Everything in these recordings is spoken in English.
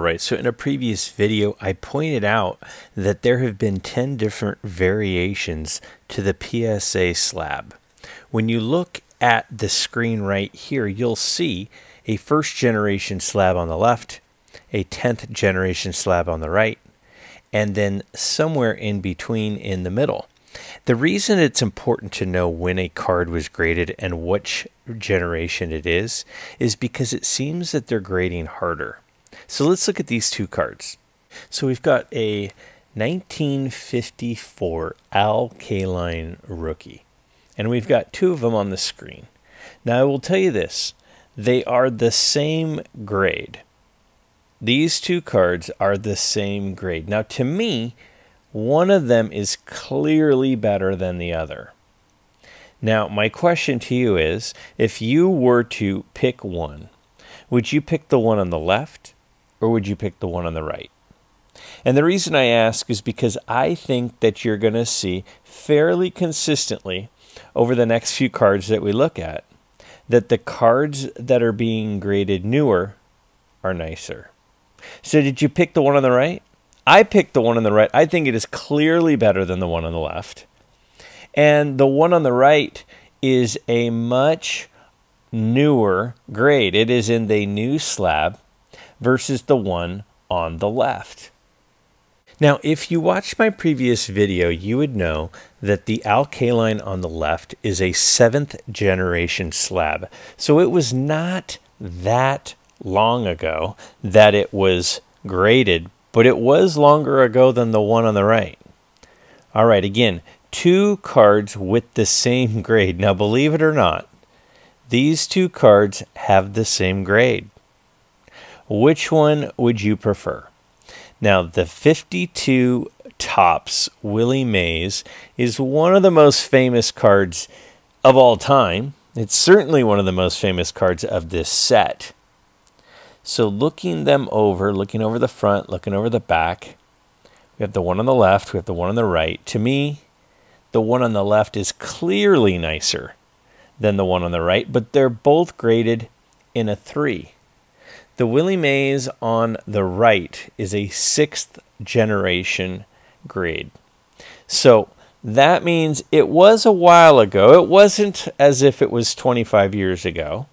right, so in a previous video, I pointed out that there have been 10 different variations to the PSA slab. When you look at the screen right here, you'll see a first generation slab on the left, a 10th generation slab on the right, and then somewhere in between in the middle. The reason it's important to know when a card was graded and which generation it is because it seems that they're grading harder. So let's look at these two cards. So we've got a 1954 alkaline rookie, and we've got two of them on the screen. Now I will tell you this, they are the same grade. These two cards are the same grade. Now to me, one of them is clearly better than the other. Now, my question to you is, if you were to pick one, would you pick the one on the left or would you pick the one on the right? And the reason I ask is because I think that you're going to see fairly consistently over the next few cards that we look at that the cards that are being graded newer are nicer. So did you pick the one on the right? I picked the one on the right. I think it is clearly better than the one on the left. And the one on the right is a much newer grade. It is in the new slab versus the one on the left. Now, if you watched my previous video, you would know that the alkaline on the left is a 7th generation slab. So it was not that long ago that it was graded, but it was longer ago than the one on the right. All right, again, two cards with the same grade. Now, believe it or not, these two cards have the same grade. Which one would you prefer? Now, the 52 Topps Willie Mays is one of the most famous cards of all time. It's certainly one of the most famous cards of this set. So looking over the front, looking over the back, we have the one on the left, we have the one on the right. To me, the one on the left is clearly nicer than the one on the right, but they're both graded in a 3. The Willie Mays on the right is a 6th generation grade. So that means it was a while ago. It wasn't as if it was 25 years ago.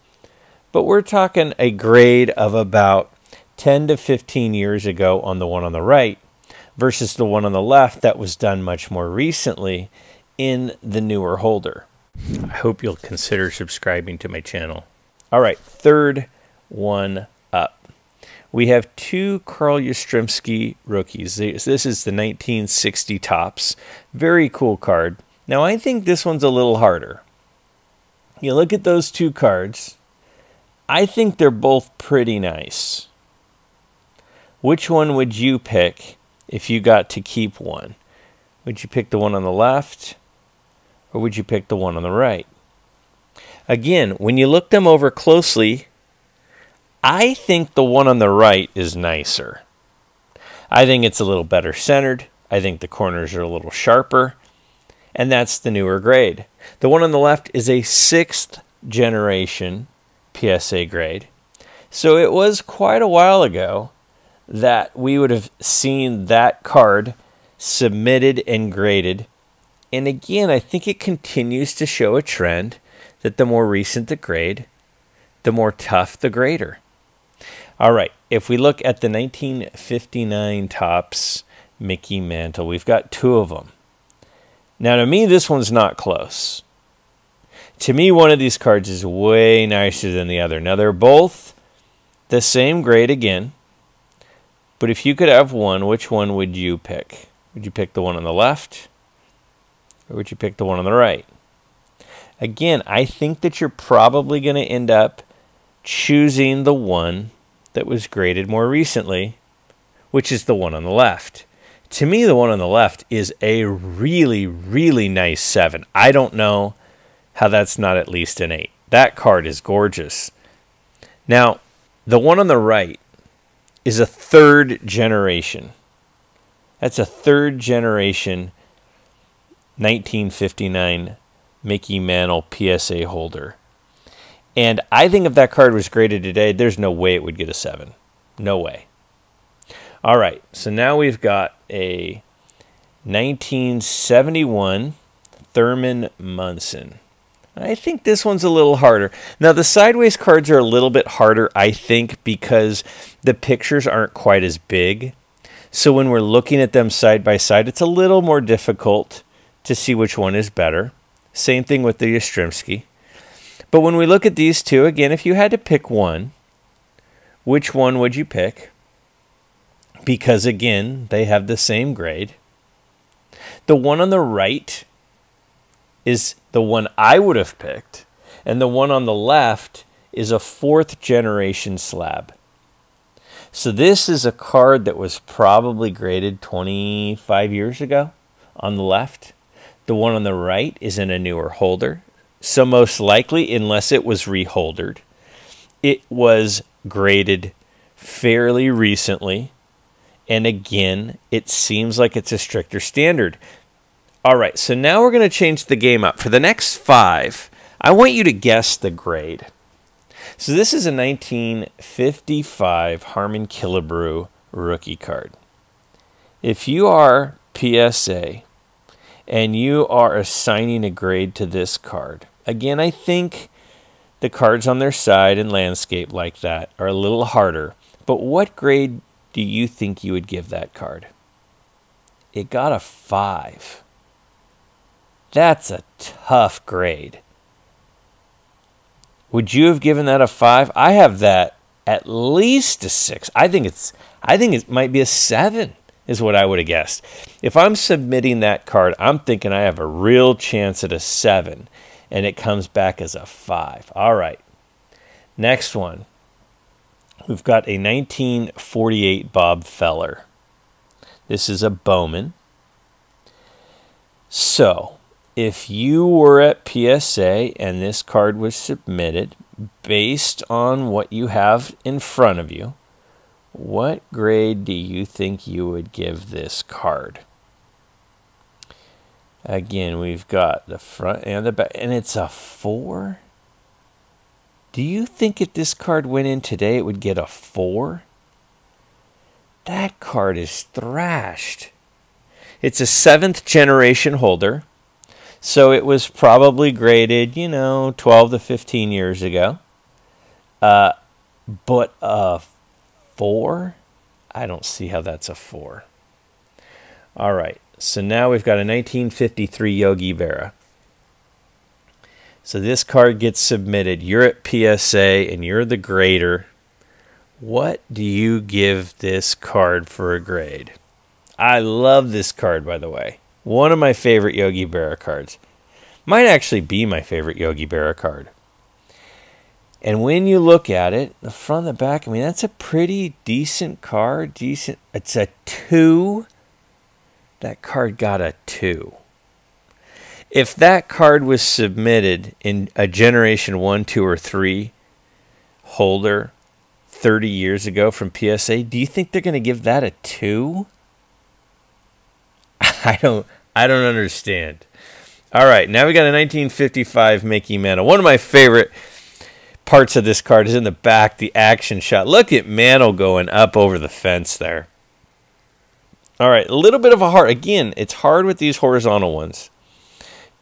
But we're talking a grade of about 10 to 15 years ago on the one on the right versus the one on the left that was done much more recently in the newer holder. I hope you'll consider subscribing to my channel. All right, third one up. We have two Carl Yastrzemski rookies. This is the 1960 Topps. Very cool card. Now, I think this one's a little harder. You look at those two cards. I think they're both pretty nice. Which one would you pick if you got to keep one? Would you pick the one on the left or would you pick the one on the right? Again, when you look them over closely, I think the one on the right is nicer. I think it's a little better centered. I think the corners are a little sharper. And that's the newer grade. The one on the left is a 6th generation PSA grade. So it was quite a while ago that we would have seen that card submitted and graded. And again, I think it continues to show a trend that the more recent the grade, the more tough the grader. All right, if we look at the 1959 Topps Mickey Mantle, we've got two of them. Now to me, this one's not close. To me, one of these cards is way nicer than the other. Now, they're both the same grade again. But if you could have one, which one would you pick? Would you pick the one on the left? Or would you pick the one on the right? Again, I think that you're probably going to end up choosing the one that was graded more recently, which is the one on the left. To me, the one on the left is a really, really nice 7. I don't know how that's not at least an 8. That card is gorgeous. Now, the one on the right is a 3rd generation. That's a 3rd generation 1959 Mickey Mantle PSA holder. And I think if that card was graded today, there's no way it would get a 7. No way. All right, so now we've got a 1971 Thurman Munson. I think this one's a little harder. Now, the sideways cards are a little bit harder, I think, because the pictures aren't quite as big. So when we're looking at them side by side, it's a little more difficult to see which one is better. Same thing with the Yastrzemski. But when we look at these two, again, if you had to pick one, which one would you pick? Because, again, they have the same grade. The one on the right is the one I would have picked, and the one on the left is a 4th generation slab. So this is a card that was probably graded 25 years ago on the left. The one on the right is in a newer holder. So most likely, unless it was reholdered, it was graded fairly recently. And again, it seems like it's a stricter standard. All right, so now we're going to change the game up. For the next 5, I want you to guess the grade. So this is a 1955 Harmon Killebrew rookie card. If you are PSA and you are assigning a grade to this card, again, I think the cards on their side and landscape like that are a little harder. But what grade do you think you would give that card? It got a 5. That's a tough grade. Would you have given that a 5? I have that at least a 6. I think it might be a 7 is what I would have guessed. If I'm submitting that card, I'm thinking I have a real chance at a 7, and it comes back as a 5. All right. Next one. We've got a 1948 Bob Feller. This is a Bowman. So, if you were at PSA and this card was submitted, based on what you have in front of you, what grade do you think you would give this card? Again, we've got the front and the back, and it's a 4. Do you think if this card went in today, it would get a 4? That card is thrashed. It's a 7th generation holder. So it was probably graded, 12 to 15 years ago. But a 4? I don't see how that's a 4. All right. So now we've got a 1953 Yogi Berra. So this card gets submitted. You're at PSA and you're the grader. What do you give this card for a grade? I love this card, by the way. One of my favorite Yogi Berra cards. Might actually be my favorite Yogi Berra card. And when you look at it, the front and the back, I mean, that's a pretty decent card. It's a 2. That card got a 2. If that card was submitted in a Generation 1, 2, or 3 holder 30 years ago from PSA, do you think they're going to give that a 2? I don't understand. All right, now we got a 1955 Mickey Mantle. One of my favorite parts of this card is in the back, the action shot. Look at Mantle going up over the fence there. All right, a little bit of a hard. Again, it's hard with these horizontal ones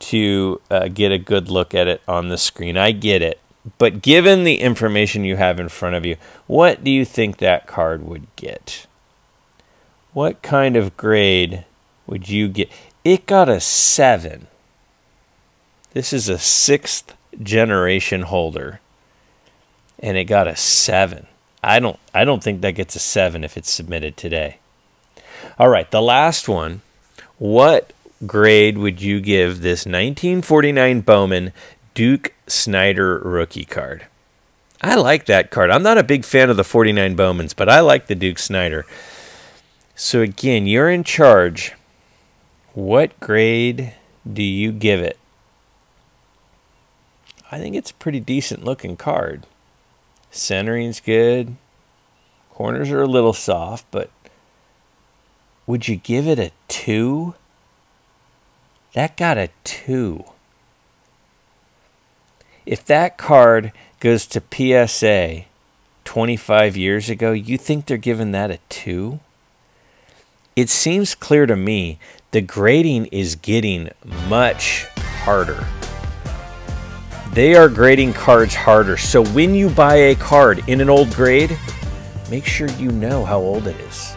to get a good look at it on the screen. I get it. But given the information you have in front of you, what do you think that card would get? What kind of grade would you get? It got a 7. This is a 6th generation holder, and it got a 7. I don't think that gets a 7 if it's submitted today. All right, the last one. What grade would you give this 1949 Bowman Duke Snider rookie card? I like that card. I'm not a big fan of the 49 Bowmans, but I like the Duke Snider. So again, you're in charge. What grade do you give it? I think it's a pretty decent looking card. Centering's good. Corners are a little soft, but would you give it a 2? That got a 2. If that card goes to PSA 25 years ago, you think they're giving that a 2? It seems clear to me the grading is getting much harder. They are grading cards harder, so when you buy a card in an old grade, make sure you know how old it is.